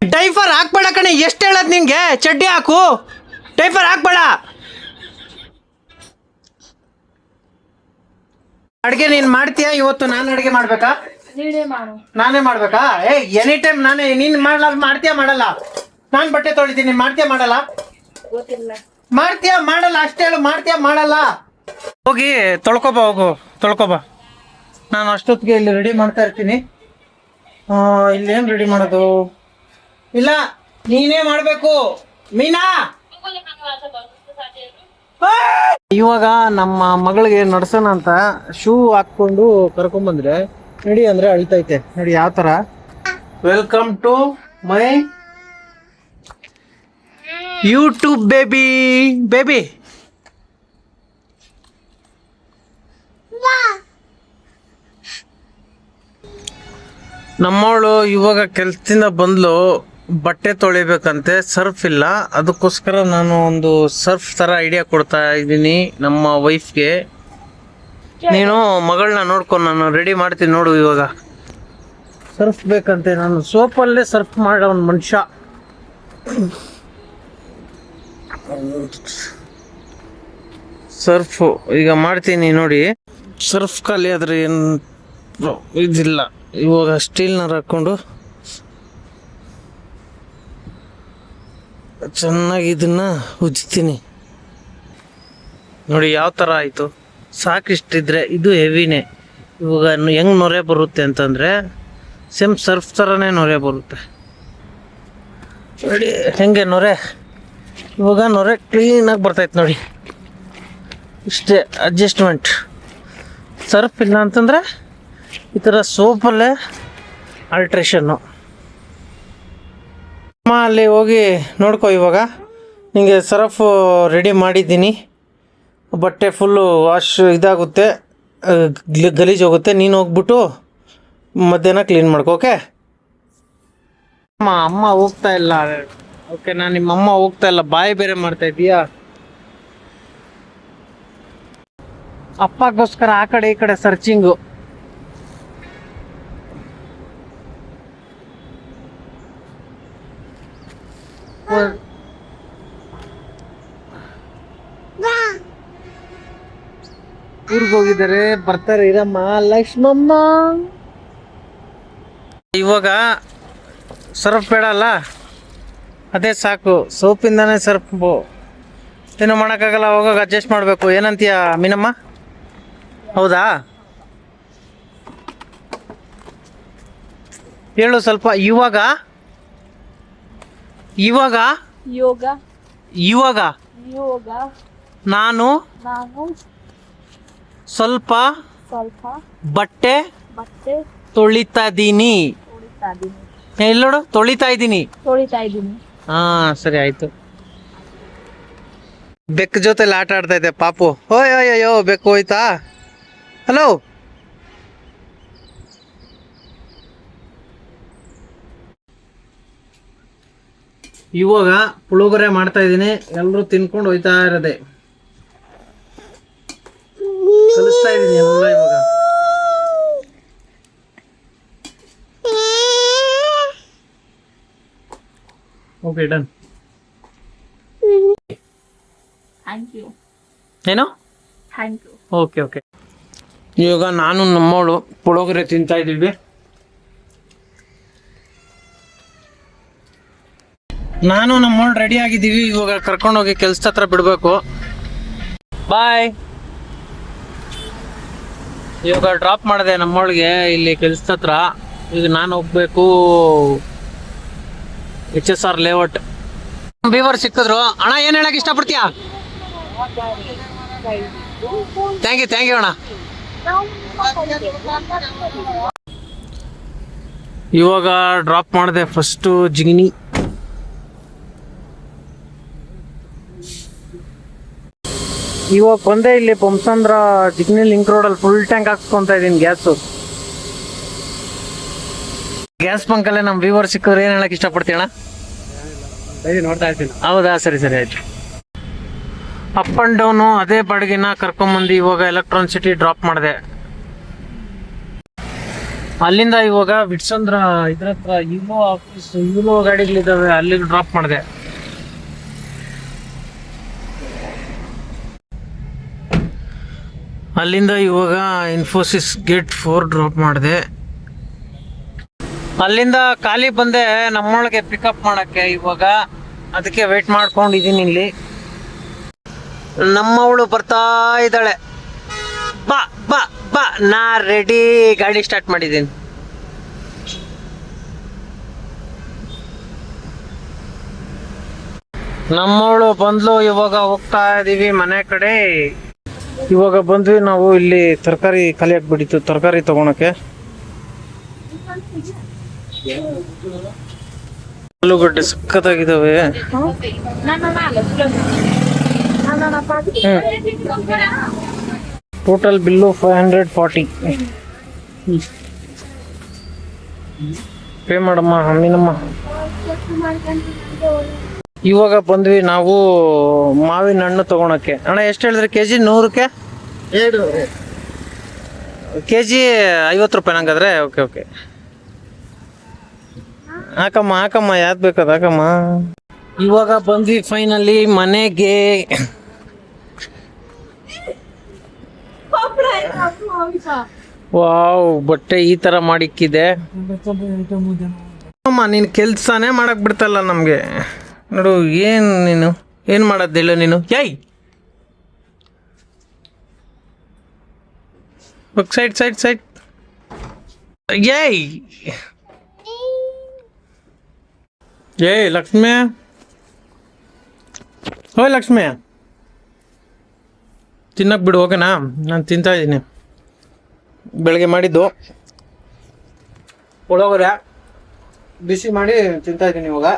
ಡೈಫರ್ ಹಾಕ್ಬೇಡ ಕಣೆ, ಎಷ್ಟು ಹೇಳದ್ ನಿನ್ಗೆ? ಚಡ್ಡಿ ಹಾಕು, ಡೈಫರ್ ಹಾಕ್ಬೇಡ. ಅಡ್ಗೆ ನೀನ್ ಮಾಡ್ತೀಯಾ ಇವತ್ತು? ನಾನು ಅಡ್ಗೆ ಮಾಡ್ಬೇಕಾ? ನಾನೇ ಮಾಡ್ಬೇಕಾ? ಎನಿ ಟೈಮ್ ನಾನೇ. ನೀನ್ ಮಾಡ್ತೀಯಾ ಮಾಡಲ್ಲ? ನಾನ್ ಬಟ್ಟೆ ತೊಳಿತೀನಿ, ಮಾಡ್ತೀಯಾ ಮಾಡಲ್ಲ? ಮಾಡ್ತೀಯಾ ಮಾಡಲ್ಲ ಅಷ್ಟೇ ಹೇಳು. ಮಾಡ್ತೀಯಾ ಮಾಡಲ್ಲ? ಹೋಗಿ ತೊಳ್ಕೊಬಾ, ಹೋಗು ತೊಳ್ಕೊಬಾ. ನಾನು ಅಷ್ಟೊತ್ತಿಗೆ ಇಲ್ಲಿ ರೆಡಿ ಮಾಡ್ತಾ ಇರ್ತೀನಿ. ಇಲ್ಲೇನು ರೆಡಿ ಮಾಡೋದು? ಇಲ್ಲ, ನೀನೇ ಮಾಡ್ಬೇಕು ಮೀನಾ. ಇವಾಗ ನಮ್ಮ ಮಗಳಿಗೆ ನಡ್ಸೋಣ ಅಂತ ಶೂ ಹಾಕೊಂಡು ಕರ್ಕೊಂಬಂದ್ರೆ ನಡಿ ಅಂದ್ರೆ ಅಳ್ತೈತೆ. ನೋಡಿ ಯಾವ ತರ. Welcome to my YouTube baby. Baby ನಮ್ಮವಳು ಇವಾಗ ಕೆಲ್ಸದಿಂದ ಬಂದ್ಲು, ಬಟ್ಟೆ ತೊಳಿಬೇಕಂತೆ, ಸರ್ಫ್ ಇಲ್ಲ. ಅದಕ್ಕೋಸ್ಕರ ನಾನು ಒಂದು ಸರ್ಫ್ ಥರ ಐಡಿಯಾ ಕೊಡ್ತಾ ಇದ್ದೀನಿ ನಮ್ಮ ವೈಫ್ಗೆ. ನೀನು ಮಗಳನ್ನ ನೋಡ್ಕೊಂಡು ನಾನು ರೆಡಿ ಮಾಡ್ತೀನಿ ನೋಡು. ಇವಾಗ ಸರ್ಫ್ ಬೇಕಂತೆ. ನಾನು ಸೋಪಲ್ಲೇ ಸರ್ಫ್ ಮಾಡೋ ಒಂದು ಮನುಷ್ಯ. ಸರ್ಫು ಈಗ ಮಾಡ್ತೀನಿ ನೋಡಿ. ಸರ್ಫ್ ಖಾಲಿ ಆದರೆ ಏನು ಇದಿಲ್ಲ. ಇವಾಗ ಸ್ಟೀಲ್ನರ್ ಹಾಕ್ಕೊಂಡು ಚೆನ್ನಾಗಿ ಇದನ್ನ ಉಜ್ತೀನಿ ನೋಡಿ ಯಾವ ಥರ ಆಯಿತು. ಸಾಕಿಷ್ಟಿದ್ರೆ ಇದು ಹೆವಿನೇ. ಇವಾಗ ಹೆಂಗೆ ನೊರೆ ಬರುತ್ತೆ ಅಂತಂದರೆ ಸೇಮ್ ಸರ್ಫ್ ಥರನೇ ನೊರೆ ಬರುತ್ತೆ ನೋಡಿ. ಹೆಂಗೆ ನೊರೆ, ಇವಾಗ ನೊರೆ ಕ್ಲೀನಾಗಿ ಬರ್ತೈತೆ ನೋಡಿ. ಇಷ್ಟೇ ಅಡ್ಜಸ್ಟ್ಮೆಂಟ್. ಸರ್ಫ್ ಇಲ್ಲ ಅಂತಂದರೆ ಈ ಥರ ಸೋಪಲ್ಲೇ ಆಲ್ಟ್ರೇಷನ್ನು. ಅಮ್ಮ ಅಲ್ಲಿ ಹೋಗಿ ನೋಡ್ಕೊ. ಇವಾಗ ನಿಮಗೆ ಸರ್ಫ್ ರೆಡಿ ಮಾಡಿದ್ದೀನಿ. ಬಟ್ಟೆ ಫುಲ್ಲು ವಾಶ್ ಇದಾಗುತ್ತೆ, ಗಲೀಜು ಹೋಗುತ್ತೆ. ನೀನು ಹೋಗ್ಬಿಟ್ಟು ಮಧ್ಯಾಹ್ನ ಕ್ಲೀನ್ ಮಾಡ್ಕೊ. ಓಕೆ ಅಮ್ಮ ಹೋಗ್ತಾ ಇಲ್ಲ. ಓಕೆ, ನಾನು ನಿಮ್ಮಮ್ಮ ಹೋಗ್ತಾ ಇಲ್ಲ. ಬಾಯಿ ಬೇರೆ ಮಾಡ್ತಾ ಇದೀಯಾ? ಅಪ್ಪಗೋಸ್ಕರ ಆ ಕಡೆ ಈ ಕಡೆ ಸರ್ಚಿಂಗು. ಊರಿಗೆ ಹೋಗಿದ್ದಾರೆ, ಬರ್ತಾರೆ ಇರಮ್ಮ. ಲಕ್ಷ್ಮಮ್ಮ ಇವಾಗ ಸರ್ಫ್ ಬೇಡ ಅಲ್ಲ, ಅದೇ ಸಾಕು. ಸೋಪಿಂದಾನೇ ಸರ್ಫ್. ಏನೋ ಮಾಡೋಕ್ಕಾಗಲ್ಲ, ಹೋಗಾಗ ಅಡ್ಜಸ್ಟ್ ಮಾಡಬೇಕು. ಏನಂತೀಯ ಮೀನಮ್ಮ? ಹೌದಾ? ಹೇಳು ಸ್ವಲ್ಪ. ಇವಾಗ ಇವಾಗ ಯೋಗ ಇವಾಗ ಯೋಗ ನಾನು ಸ್ವಲ್ಪ ಬಟ್ಟೆ ತೊಳಿತಾ ಇದ್ದೀನಿ. ಎಲ್ಲೋಡು, ತೊಳಿತಾ ಇದ್ದೀನಿ. ಹಾ ಸರಿ ಆಯ್ತು. ಬೆಕ್ಕ ಜೊತೆಲಿ ಆಟ ಆಡ್ತಾ ಇದ್ದೆ ಪಾಪು. ಓಯ್ ಅಯ್ಯೋ ಬೆಕ್ಕು ಹೋಯ್ತಾ? ಹಲೋ. ಇವಾಗ ಪುಳಿಯೋಗರೆ ಮಾಡ್ತಾ ಇದ್ದೀನಿ. ಎಲ್ಲರೂ ತಿನ್ಕೊಂಡು ಹೋಯ್ತಾ ಇರೋದೆ. ಕಲಿಸ್ತಾ ಇದ್ದೀನಿ ಎಲ್ಲ ಇವಾಗ. Okay done. ಏನು? Okay okay. ಇವಾಗ ನಾನು ನಮ್ಮವಳು ಪುಳಿಯೋಗರೆ ತಿಂತಾ ಇದ್ದೀವಿ. ನಾನು ನಮ್ಮವಳು ರೆಡಿ ಆಗಿದ್ದೀವಿ. ಇವಾಗ ಕರ್ಕೊಂಡೋಗಿ ಕೆಲ್ಸದ ಹತ್ರ ಬಿಡಬೇಕು. ಬಾಯ್. ಇವಾಗ ಡ್ರಾಪ್ ಮಾಡಿದೆ ನಮ್ಮವಳಿಗೆ ಇಲ್ಲಿ ಕೆಲ್ಸದ ಹತ್ರ. ಈಗ ನಾನು ಹೋಗ್ಬೇಕು HSR ಲೇಔಟ್. ಬೀವರ್ ಸಿಕ್ಕಿದ್ರು. ಅಣ್ಣ ಏನು ಹೇಳಕ್ ಇಷ್ಟಪಡ್ತೀಯಾ? ಥ್ಯಾಂಕ್ ಯು ಅಣ್ಣ. ಇವಾಗ ಡ್ರಾಪ್ ಮಾಡಿದೆ ಫಸ್ಟು ಜಿಗಿನಿ. ಇವಾಗ ಬಂದೆ ಇಲ್ಲಿ ಪಂಪ್ಸಂದ್ರ ಜಿಗ್ನಿ ಲಿಂಕ್ ರೋಡಲ್ಲಿ ಫುಲ್ ಟ್ಯಾಂಕ್ ಹಾಕ್ಸ್ಕೊಂತ ಇದ್ದೀನಿ ಗ್ಯಾಸು. ಗ್ಯಾಸ್ ಬಂಕಲ್ಲೇ ನಮ್ಮ ವ್ಯೂವರ್ ಸಿಕ್ಕಿದ್ರೆ ಏನು ಹೇಳಕ್ ಇಷ್ಟಪಡ್ತೀಯಣ್ಣ? ನೋಡ್ತಾ ಇರ್ತೀನಿ. ಹೌದಾ, ಸರಿ ಆಯ್ತು. ಅಪ್ ಅಂಡ್ ಡೌನು ಅದೇ ಬಾಡಿಗೆನ ಕರ್ಕೊಂಬಂದು ಇವಾಗ ಎಲೆಕ್ಟ್ರಾನಿಸಿಟಿ ಡ್ರಾಪ್ ಮಾಡಿದೆ. ಅಲ್ಲಿಂದ ಇವಾಗ ವಿಟ್ಸಂದ್ರ ಇದ್ರ ಹತ್ರ ಯುನೋ ಆಫೀಸ್ ಯುನೋ ಗಾಡಿಗಳಿದಾವೆ, ಅಲ್ಲಿಗೆ ಡ್ರಾಪ್ ಮಾಡಿದೆ. ಅಲ್ಲಿಂದ ಇವಾಗ ಇನ್ಫೋಸಿಸ್ ಗೇಟ್ 4 ಡ್ರಾಪ್ ಮಾಡಿದೆ. ಅಲ್ಲಿಂದ ಖಾಲಿ ಬಂದೆ ನಮ್ಮೊಳಗೆ ಪಿಕಪ್ ಮಾಡಕ್ಕೆ. ಇವಾಗ ಅದಕ್ಕೆ ವೇಟ್ ಮಾಡ್ಕೊಂಡಿದ್ದೀನಿ ಇಲ್ಲಿ. ನಮ್ಮವಳು ಬರ್ತಾ ಇದ್ದಾಳೆ. ಬಾ ಬಾ ಬಾ, ನಾ ರೆಡಿ, ಗಾಡಿ ಸ್ಟಾರ್ಟ್ ಮಾಡಿದ್ದೀನಿ. ನಮ್ಮವಳು ಬಂದ್ಲು. ಇವಾಗ ಹೋಗ್ತಾ ಇದೀವಿ ಮನೆ ಕಡೆ. ಇವಾಗ ಬಂದ್ವಿ ನಾವು. ಇಲ್ಲಿ ತರಕಾರಿ ಖಾಲಿ ಆಗ್ಬಿಟ್ಟಿತ್ತು, ತರಕಾರಿ ತಗೊಳಕ್ಕೆ. ಆಲೂಗಡ್ಡೆ ಸಖತ್ತಾಗಿದ್ದಾವೆ. Total bill 540. ಪೇ ಮಾಡಮ್ಮ ಅಮ್ಮಿನಮ್ಮ. ಇವಾಗ ಬಂದ್ವಿ ನಾವು ಮಾವಿನ ಹಣ್ಣು ತಗೊಳಕ್ಕೆ. ಅಣ್ಣ ಎಷ್ಟು ಹೇಳಿದ್ರಿ ಕೆಜಿ? 100ಕ್ಕೆ 7 ಕೆಜಿ 50 ರೂಪಾಯಿ ನಂಗಾದ್ರೆ. ಓಕೆ ಓಕೆ, ಹಾಕಮ್ಮ ಹಾಕಮ್ಮ, ಯಾವ್ದು ಬೇಕದು ಹಾಕಮ್ಮ. ಇವಾಗ ಬಂದ್ವಿ ಫೈನಲಿ ಮನೆಗೆ. ವಾವ್, ಬಟ್ಟೆ ಈ ತರ ಮಾಡಿಕ್ಕಿದೆ. ಅಮ್ಮ ನೀನು ಕೆಲ್ಸನೇ ಮಾಡಕ್ ಬಿಡ್ತಲ್ಲ ನಮ್ಗೆ. ನೋಡು ನೀನು ಏನ್ ಮಾಡೋದಿಲ್ಲ ನೀನು. Side side side. ಲಕ್ಷ್ಮಿ, ಓಯ್ ಲಕ್ಷ್ಮಿ, ತಿನ್ನಕ್ ಬಿಡು. ಓಕೆನಾ? ನಾನು ತಿಂತಾ ಇದ್ದೀನಿ. ಬೆಳಗ್ಗೆ ಮಾಡಿದ್ದು ಪುಳಿಯೋಗರೆ ಬಿಸಿ ಮಾಡಿ ತಿಂತಾ ಇದ್ದೀನಿ ಇವಾಗ.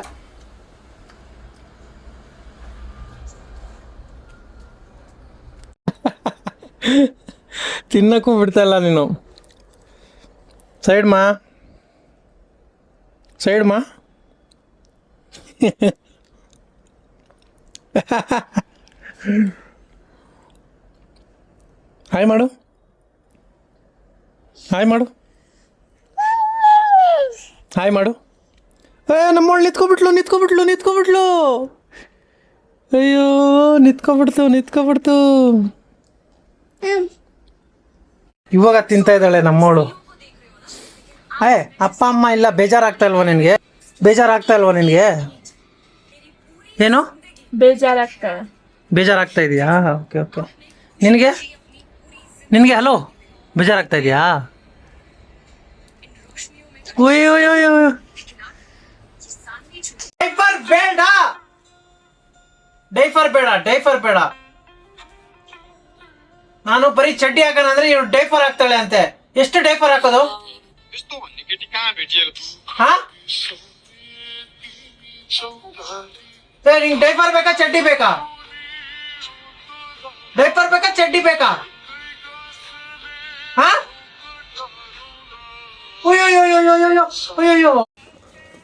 ತಿನ್ನಕ್ಕೂ ಬಿಡ್ತಾ ಇಲ್ಲ ನೀನು. ಸೈಡ್ ಮಾ, ಸೈಡ್ ಮಾ. ಹಾಯ್ ಮಾಡು, ಹಾಯ್ ಮಾಡು, ಹಾಯ್ ಮಾಡು. ನಮ್ಮವಳು ನಿತ್ಕೊಬಿಟ್ಲು. ಅಯ್ಯೋ, ನಿತ್ಕೊಬಿಡ್ತು. ಇವಾಗ ತಿಂತಾ ಇದ್ದಾಳೆ ನಮ್ಮವಳು. ಅಪ್ಪ ಅಮ್ಮ ಇಲ್ಲ, ಬೇಜಾರಾಗ್ತಾ ಇಲ್ವಾ ನಿನಗೆ? ಏನು ಬೇಜಾರಾಗ್ತಾ ಇದೆಯಾ? Okay okay. ನಿನಗೆ ಹಲೋ, ಬೇಜಾರಾಗ್ತಾ ಇದೆಯಾ? ಡೈಫರ್ ಬೇಡ. ನಾನು ಬರೀ ಚಡ್ಡಿ ಹಾಕೋಣ ಅಂದ್ರೆ ಇವ್ರು ಡೈಫರ್ ಹಾಕ್ತಾಳೆ ಅಂತೆ. ಎಷ್ಟು ಡೈಫರ್ ಹಾಕೋದು? ನಿಂಗೆ ಡೈಫರ್ ಬೇಕಾ ಚಡ್ಡಿ ಬೇಕಾ?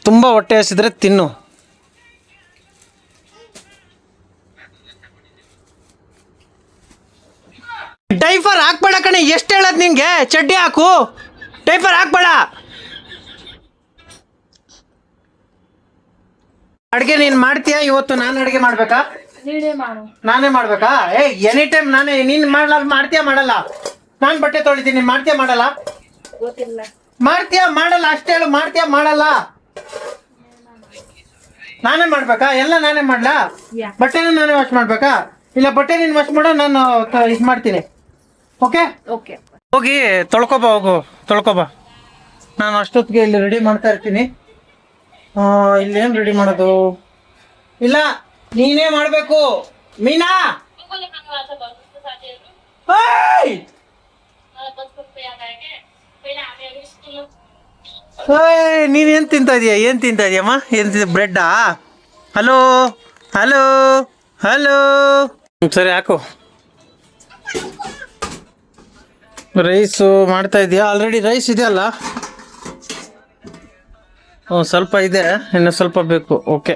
ತುಂಬಾ ಹೊಟ್ಟೆ ಹಸಿದ್ರೆ ತಿನ್ನು. ಡೈಫರ್ ಹಾಕ್ಬೇಡ ಕಣೆ. ಎಷ್ಟು ಹೇಳದ್ ನಿನ್ಗೆ? ಚಡ್ಡಿ ಹಾಕು, ಡೈಫರ್ ಹಾಕ್ಬೇಡ. ಅಡ್ಗೆ ನೀನ್ ಮಾಡ್ತೀಯಾ ಇವತ್ತು? ನಾನು ಅಡ್ಗೆ ಮಾಡ್ಬೇಕಾ? ನಾನೇ ಮಾಡ್ಬೇಕಾ? ಎನಿ ಟೈಮ್ ನಾನೇ. ನೀನ್ ಮಾಡ್ತೀಯಾ ಮಾಡಲ್ಲ? ನಾನ್ ಬಟ್ಟೆ ತೊಳಿತೀನಿ, ಮಾಡ್ತೀಯಾ ಮಾಡಲ್ಲ? ಮಾಡ್ತೀಯಾ ಮಾಡಲ್ಲ? ಅಷ್ಟೇ ಹೇಳು, ಮಾಡ್ತೀಯಾ ಮಾಡಲ್ಲ? ನಾನೇ ಮಾಡ್ಬೇಕಾ? ಎಲ್ಲ ನಾನೇ ಮಾಡ್ಲಾ? ಬಟ್ಟೆನೂ ನಾನೇ ವಾಶ್ ಮಾಡ್ಬೇಕಾ? ಇಲ್ಲ ಬಟ್ಟೆ ನೀನ್ ವಾಶ್ ಮಾಡೋ, ನಾನು ಇದು ಮಾಡ್ತೀನಿ. ಓಕೆ ಓಕೆ, ಹೋಗಿ ತೊಳ್ಕೊಬಾ, ತೊಳ್ಕೊಬಾ. ನಾನು ಅಷ್ಟೊತ್ತಿಗೆ ಇಲ್ಲಿ ರೆಡಿ ಮಾಡ್ತಾ ಇರ್ತೀನಿ. ಇಲ್ಲೇನು ರೆಡಿ ಮಾಡೋದು? ಇಲ್ಲ, ನೀನೇ ಮಾಡ್ಬೇಕು ಮೀನಾ. ನೀನ್ ಏನ್ ತಿಂತಾ ಇದೀಯಮ್ಮ? ಬ್ರೆಡ್ಡಾ? ಹಲೋ, ಸರಿ ಹಾಕು. ರೈಸು ಮಾಡ್ತಾ ಇದೀಯಾ? ಆಲ್ರೆಡಿ ರೈಸ್ ಇದೆಯಲ್ಲ? ಸ್ವಲ್ಪ ಇದೆ, ಇನ್ನು ಸ್ವಲ್ಪ ಬೇಕು. ಓಕೆ.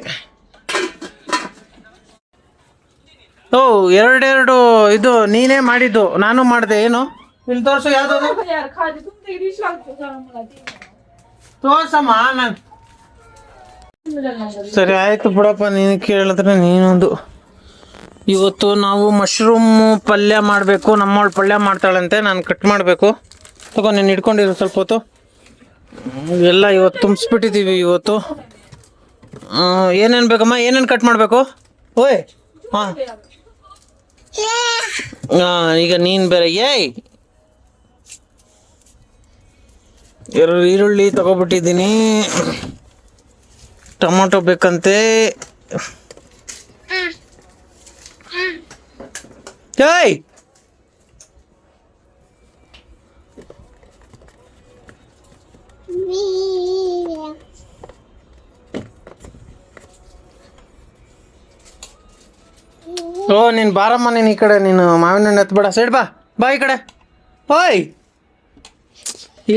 ಎರಡು ಇದು ನೀನೇ ಮಾಡಿದ್ದು, ನಾನು ಮಾಡಿದೆ. ಏನು ಇಲ್ಲಿ ತೋರ್ಸು ಯಾವ್ದು ತೋರ್ಸಮ್ಮ ನಾನು. ಸರಿ ಆಯ್ತು ಬಿಡಪ್ಪ, ನೀನು ಕೇಳಿದ್ರೆ ನೀನೊಂದು. ಇವತ್ತು ನಾವು ಮಶ್ರೂಮ್ ಪಲ್ಯ ಮಾಡಬೇಕು. ನಮ್ಮವಳು ಪಲ್ಯ ಮಾಡ್ತಾಳಂತೆ, ನಾನು ಕಟ್ ಮಾಡಬೇಕು. ತಗೋ ನೀನು ಹಿಡ್ಕೊಂಡಿರೋ ಸ್ವಲ್ಪ ಹೊತ್ತು. ಎಲ್ಲ ಇವತ್ತು ತುಂಬಿಸ್ಬಿಟ್ಟಿದ್ದೀವಿ ಇವತ್ತು. ಏನೇನು ಬೇಕಮ್ಮ, ಏನೇನು ಕಟ್ ಮಾಡಬೇಕು? ಓಯ್ ಹಾಂ ಈಗ ನೀನು ಬೇರೆ ಏಯ್ ಈರುಳ್ಳಿ ತಗೊಬಿಟ್ಟಿದ್ದೀನಿ. ಟೊಮೊಟೊ ಬೇಕಂತೆ. ಏಯ್ ಓ ನೀನು ಬಾರಮ್ಮ, ನೀನು ಈ ಕಡೆ. ನೀನು ಮಾವಿನ ಹಣ್ಣು ಎತ್ಬೇಡ, ಸೈಡ್ ಬಾ, ಬಾ ಈ ಕಡೆ. ಓಯ್ ಏ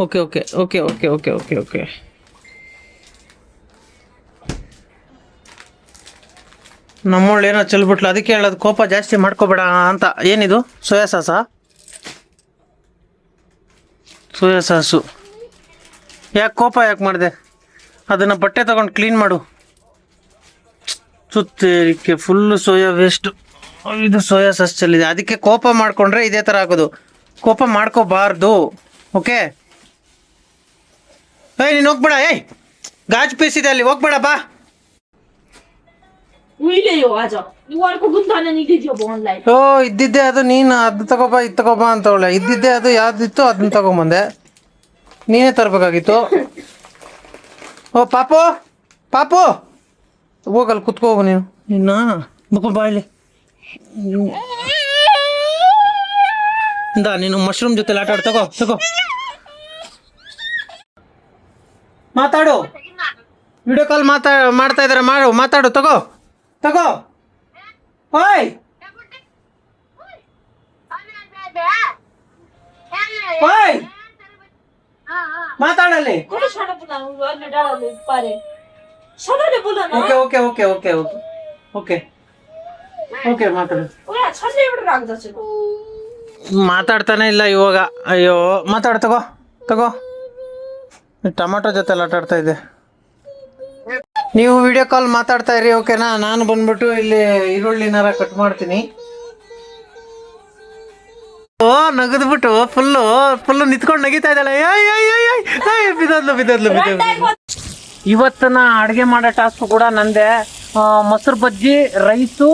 okay okay okay okay okay okay okay ನಮ್ಮವಳು ಏನೋ ಚೆಲ್ಬಿಟ್ಲು, ಅದಕ್ಕೆ ಹೇಳೋದು ಕೋಪ ಜಾಸ್ತಿ ಮಾಡ್ಕೋಬೇಡ ಅಂತ. ಏನಿದು ಸೋಯಾ ಸಾಸಾ? ಸೋಯಾ ಸಾಸು ಯಾಕೆ ಕೋಪ ಯಾಕೆ ಮಾಡಿದೆ? ಅದನ್ನು ಬಟ್ಟೆ ತಗೊಂಡು ಕ್ಲೀನ್ ಮಾಡು. ಸುತ್ತೇರಿಕೆ ಫುಲ್ಲು ಸೋಯಾ ವೇಸ್ಟು. ಇದು ಸೋಯಾ ಸಾಸ್ ಚೆಲ್ಲಿದೆ, ಅದಕ್ಕೆ ಕೋಪ ಮಾಡಿಕೊಂಡ್ರೆ ಇದೇ ಥರ ಆಗೋದು. ಕೋಪ ಮಾಡ್ಕೋಬಾರ್ದು, ಓಕೆ? ಏಯ್ ನೀನು ಹೋಗ್ಬೇಡ, ಏಯ್ ಗಾಜು ಪೀಸ್ ಇದೆ ಅಲ್ಲಿ, ಹೋಗ್ಬೇಡ ಬಾ. ಓ ಇದ್ದಿದ್ದೆ ಅದು, ನೀನು ಅದು ತಗೋಬಾ ಇದು ತಗೋಬಾ ಅಂತವಳೆ. ಇದ್ದಿದ್ದೆ ಅದು, ಯಾವ್ದಿತ್ತು ಅದನ್ನ ತಗೊಂಬಂದೆ. ನೀನೇ ತರಬೇಕಾಗಿತ್ತು. ಓ ಪಾಪು ಪಾಪು ಹೋಗಲ್ಲಿ ಕುತ್ಕೋಗು ನೀನು. ನಿನ್ನ ಬಪ್ಪ ಬಾಯ್ಲಿ ಇಂದ ನೀನು ಮಶ್ರೂಮ್ ಜೊತೆ ಆಟ ಆಡ್. ತಗೋ ತಗೋ ಮಾತಾಡು. ವಿಡಿಯೋ ಕಾಲ್ ಮಾಡ್ತಾ ಇದಾರೆ, ಮಾತಾಡು. ತಗೋ ತಗೋ. ಓಯ್ ಓಯ್ ಮಾತಾಡಲ್ಲಿ. Okay okay okay okay okay okay okay ಮಾತಾಡು. ಮಾತಾಡ್ತಾನೆ ಇಲ್ಲ ಇವಾಗ. ಅಯ್ಯೋ ಮಾತಾಡು. ತಗೋ ತಗೋ. ಟೊಮಾಟೊ ಜೊತೆ ಆಟ ಆಡ್ತಾ ಇದ್ದೆ. ನೀವು ವಿಡಿಯೋ ಕಾಲ್ ಮಾತಾಡ್ತಾ ಇರಿ, ಓಕೆನಾ? ನಾನು ಬಂದ್ಬಿಟ್ಟು ಇಲ್ಲಿ ಈರುಳ್ಳಿನಾರ ಕಟ್ ಮಾಡ್ತೀನಿ. ಓ ನಗದ್ಬಿಟ್ಟು ಫುಲ್ಲು ನಿಂತ್ಕೊಂಡು ನಗಿತಾ ಇದ್ದಾಳೆ. ಬಿದ್ದದ್ಲು. ಇವತ್ತಿನ ಅಡುಗೆ ಮಾಡೋ ಟಾಸ್ಕ್ ಕೂಡ ನಂದೆ. ಮೊಸರು ಬಜ್ಜಿ, ರೈಸು,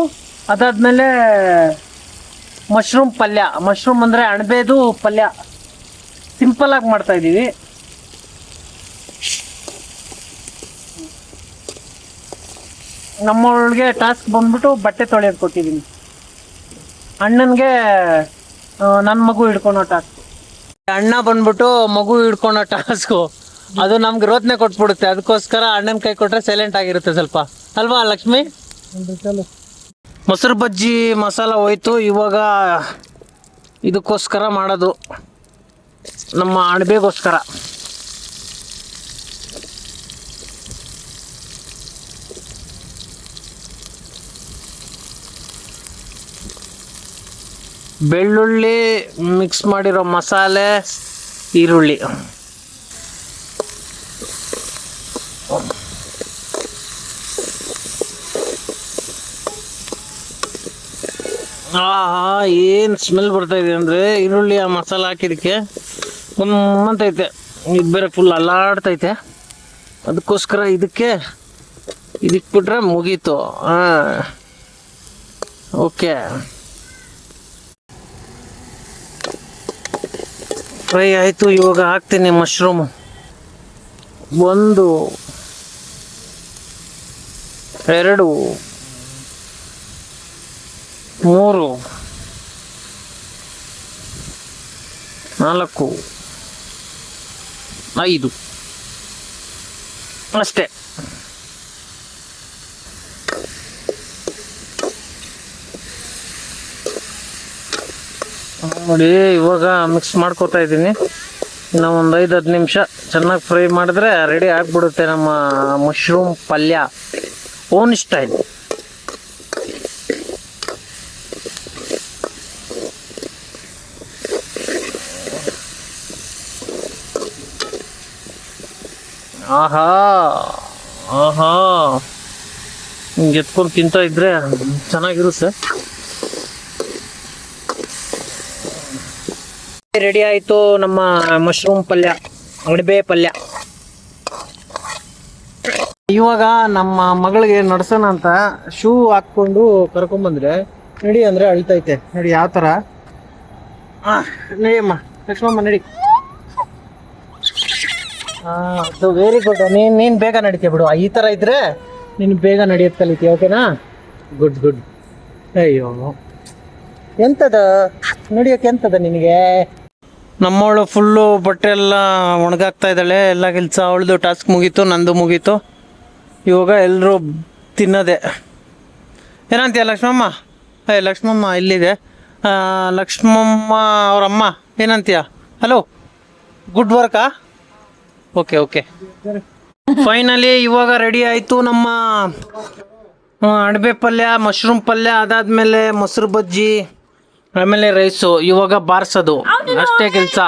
ಅದಾದ್ಮೇಲೆ ಮಶ್ರೂಮ್ ಪಲ್ಯ. ಮಶ್ರೂಮ್ ಅಂದರೆ ಅಣಬೆದು ಪಲ್ಯ. ಸಿಂಪಲ್ ಆಗಿ ಮಾಡ್ತಾ ಇದ್ದೀವಿ. ನಮ್ಮೊಳಗೆ ಟಾಸ್ಕ್ ಬಂದ್ಬಿಟ್ಟು ಬಟ್ಟೆ ತೊಳೆಯೋದು ಕೊಟ್ಟಿದ್ದೀನಿ. ಅಣ್ಣನಿಗೆ ನನ್ನ ಮಗು ಹಿಡ್ಕೊಳೋ ಟಾಸ್ಕ್. ಅಣ್ಣ ಬಂದ್ಬಿಟ್ಟು ಮಗು ಹಿಡ್ಕೊಳೋ ಟಾಸ್ಕು. ಅದು ನಮ್ಗೆ ರೋದನೆ ಕೊಟ್ಬಿಡುತ್ತೆ. ಅದಕ್ಕೋಸ್ಕರ ಅಣ್ಣನ ಕೈ ಕೊಟ್ರೆ ಸೈಲೆಂಟ್ ಆಗಿರುತ್ತೆ ಸ್ವಲ್ಪ, ಅಲ್ವಾ ಲಕ್ಷ್ಮಿ? ಮೊಸರು ಬಜ್ಜಿ ಮಸಾಲ ಹೋಯ್ತು. ಇವಾಗ ಇದಕ್ಕೋಸ್ಕರ ಮಾಡೋದು, ನಮ್ಮ ಅಣಬೆಗೋಸ್ಕರ. ಬೆಳ್ಳುಳ್ಳಿ ಮಿಕ್ಸ್ ಮಾಡಿರೋ ಮಸಾಲೆ, ಈರುಳ್ಳಿ. ಏನು ಸ್ಮೆಲ್ ಬರ್ತಾ ಇದೆ ಅಂದರೆ ಈರುಳ್ಳಿ ಆ ಮಸಾಲೆ ಹಾಕಿದಕ್ಕೆ ಗಮ್ಮಂತೈತೆ. ಇದು ಬೇರೆ ಫುಲ್ ಅಲ್ಲಾಡ್ತೈತೆ. ಅದಕ್ಕೋಸ್ಕರ ಇದಕ್ಕೆ ಬಿಟ್ರೆ ಮುಗೀತು. ಓಕೆ, ಫ್ರೈ ಆಯಿತು. ಇವಾಗ ಹಾಕ್ತೀನಿ ಮಶ್ರೂಮು. 1 2 3 4 5 ಅಷ್ಟೇ. ನೋಡಿ ಇವಾಗ ಮಿಕ್ಸ್ ಮಾಡ್ಕೋತಾ ಇದ್ದೀನಿ. ಇನ್ನು ಒಂದು 5-10 ನಿಮಿಷ ಚೆನ್ನಾಗಿ ಫ್ರೈ ಮಾಡಿದ್ರೆ ರೆಡಿ ಆಗಿಬಿಡುತ್ತೆ ನಮ್ಮ ಮಶ್ರೂಮ್ ಪಲ್ಯ, ಓನ್ ಸ್ಟೈಲ್. ಆಹಾ ಆಹಾ ಹಿಂಗೆ ಎತ್ಕೊಂಡು ತಿಂತ ಇದ್ರೆ ಚೆನ್ನಾಗಿರುತ್ತೆ. ರೆಡಿ ಆಯಿತು ನಮ್ಮ ಮಶ್ರೂಮ್ ಪಲ್ಯ, ಅಣಬೆ ಪಲ್ಯ. ಇವಾಗ ನಮ್ಮ ಮಗಳಿಗೆ ನಡ್ಸೋಣ ಅಂತ ಶೂ ಹಾಕ್ಕೊಂಡು ಕರ್ಕೊಂಬಂದ್ರೆ ನಡಿ ಅಂದ್ರೆ ಅಳ್ತೈತೆ. ನೋಡಿ ಯಾವ ಥರ. ನಡಿಯಮ್ಮ ಲಕ್ಷ್ಮಮ್ಮ ನಡಿ. ಅದು ವೆರಿ ಗುಡ್. ನೀನು ಬೇಗ ನಡಿತೀಯ ಬಿಡು. ಈ ಥರ ಇದ್ರೆ ನೀನು ಬೇಗ ನಡೆಯೋದು ಕಲಿತೀಯ. ಓಕೆನಾ? Good good. ಅಯ್ಯೋ ಎಂತದ ನಡಿಯೋಕೆ ಎಂತದ ನಿನಗೆ? ನಮ್ಮವಳು ಫುಲ್ಲು ಬಟ್ಟೆ ಎಲ್ಲ ಒಣಗಾಕ್ತಾ ಇದ್ದಾಳೆ. ಎಲ್ಲ ಕೆಲಸ ಅವಳದು ಟಾಸ್ಕ್ ಮುಗೀತು, ನಂದು ಮುಗೀತು. ಇವಾಗ ಎಲ್ಲರೂ ತಿನ್ನೋದೆ. ಏನಂತೀಯ ಲಕ್ಷ್ಮಮ್ಮ? ಲಕ್ಷ್ಮಮ್ಮ ಇಲ್ಲಿದೆ. ಲಕ್ಷ್ಮಮ್ಮ ಅವರಮ್ಮ ಏನಂತೀಯ? ಹಲೋ, ಗುಡ್ ವರ್ಕಾ? Okay okay. ಫೈನಲಿ ಇವಾಗ ರೆಡಿ ಆಯಿತು ನಮ್ಮ ಅಣಬೆ ಪಲ್ಯ, ಮಶ್ರೂಮ್ ಪಲ್ಯ, ಅದಾದಮೇಲೆ ಮೊಸರು ಬಜ್ಜಿ, ಆಮೇಲೆ ರೈಸು. ಇವಾಗ ಬಾರಿಸೋದು ಅಷ್ಟೇ ಕೆಲಸ.